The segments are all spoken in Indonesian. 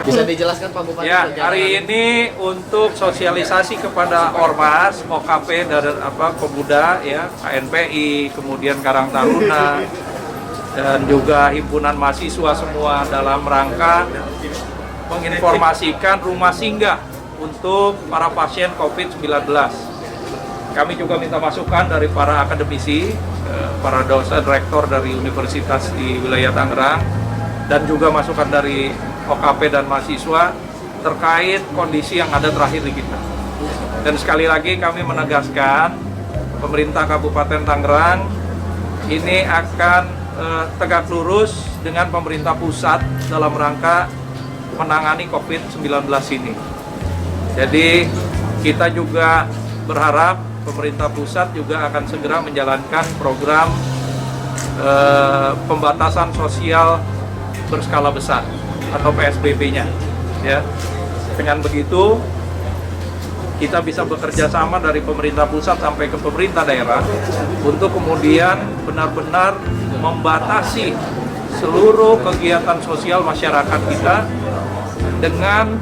Bisa dijelaskan Pak Bupati? Ya, hari ini untuk sosialisasi kepada Ormas, OKP dan Pemuda, ya, KNPI, kemudian Karang Taruna, dan juga himpunan mahasiswa semua dalam rangka menginformasikan rumah singgah untuk para pasien COVID-19. Kami juga minta masukan dari para akademisi, para dosen, rektor dari universitas di wilayah Tangerang, dan juga masukan dari OKP dan mahasiswa terkait kondisi yang ada terakhir di kita. Dan sekali lagi kami menegaskan, pemerintah Kabupaten Tangerang ini akan tegak lurus dengan pemerintah pusat dalam rangka menangani COVID-19 ini. Jadi kita juga berharap pemerintah pusat juga akan segera menjalankan program pembatasan sosial berskala besar atau PSBB-nya, ya. Dengan begitu kita bisa bekerja sama dari pemerintah pusat sampai ke pemerintah daerah untuk kemudian benar-benar membatasi seluruh kegiatan sosial masyarakat kita dengan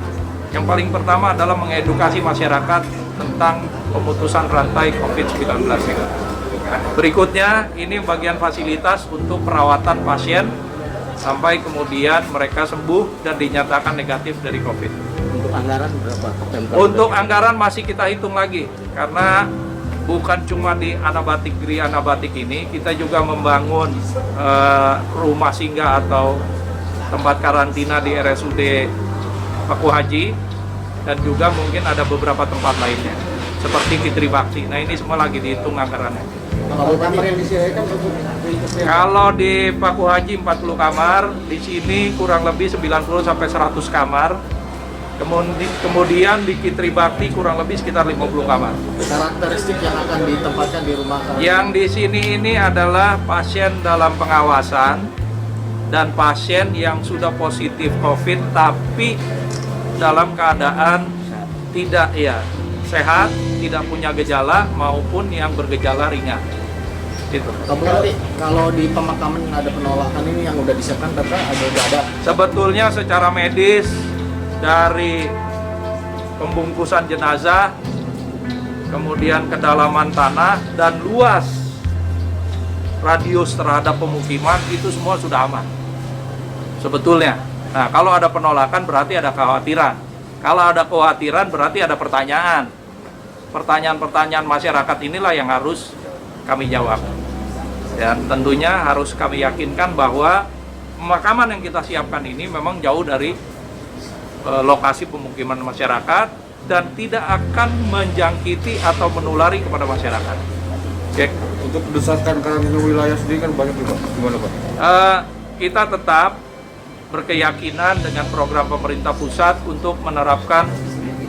yang paling pertama adalah mengedukasi masyarakat tentang pemutusan rantai COVID-19 ini. Berikutnya, ini bagian fasilitas untuk perawatan pasien sampai kemudian mereka sembuh dan dinyatakan negatif dari COVID. Untuk anggaran berapa? Untuk anggaran masih kita hitung lagi, karena bukan cuma di Anabatik Gri Anabatik ini, kita juga membangun rumah singgah atau tempat karantina di RSUD Paku Haji, dan juga mungkin ada beberapa tempat lainnya seperti Fitri Bakti. Nah, ini semua lagi dihitung anggarannya. Kamar yang disediakan Kalau di Paku Haji 40 kamar, di sini kurang lebih 90 sampai 100 kamar. Kemudian di Fitri Bakti kurang lebih sekitar 50 kamar. karakteristik yang akan ditempatkan di rumah Yang di sini ini adalah pasien dalam pengawasan dan pasien yang sudah positif COVID tapi dalam keadaan tidak sehat, tidak punya gejala maupun yang bergejala ringan. Gitu. Tapi kalau di pemakaman ada penolakan ini yang udah disiapkan data udah ada. Sebetulnya secara medis dari pembungkusan jenazah, kemudian kedalaman tanah dan luas radius terhadap pemukiman itu semua sudah aman. Sebetulnya. Nah, kalau ada penolakan berarti ada kekhawatiran. Kalau ada kekhawatiran berarti ada pertanyaan. Pertanyaan-pertanyaan masyarakat inilah yang harus kami jawab. Dan tentunya harus kami yakinkan bahwa pemakaman yang kita siapkan ini memang jauh dari lokasi pemukiman masyarakat dan tidak akan menjangkiti atau menulari kepada masyarakat. Oke. Untuk berdasarkan karantina wilayah sendiri kan banyak juga. Gimana Pak? Kita tetap berkeyakinan dengan program pemerintah pusat untuk menerapkan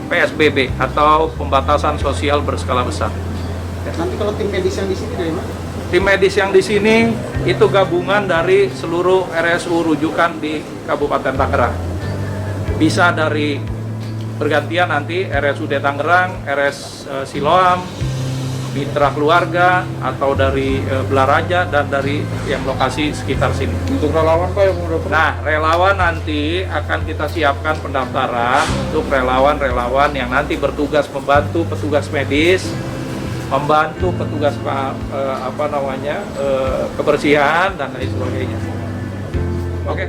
PSBB atau pembatasan sosial berskala besar. Nanti kalau tim medis yang di sini dari mana? Tim medis yang di sini itu gabungan dari seluruh RSU rujukan di Kabupaten Tangerang. Bisa dari bergantian nanti RSUD Tangerang, RS Siloam, Mitra Keluarga, atau dari Belaraja dan dari yang lokasi sekitar sini. Untuk relawan Pak yang udah Nah, relawan nanti akan kita siapkan pendaftaran untuk relawan-relawan yang nanti bertugas membantu petugas medis, membantu petugas kebersihan dan lain sebagainya. Oke.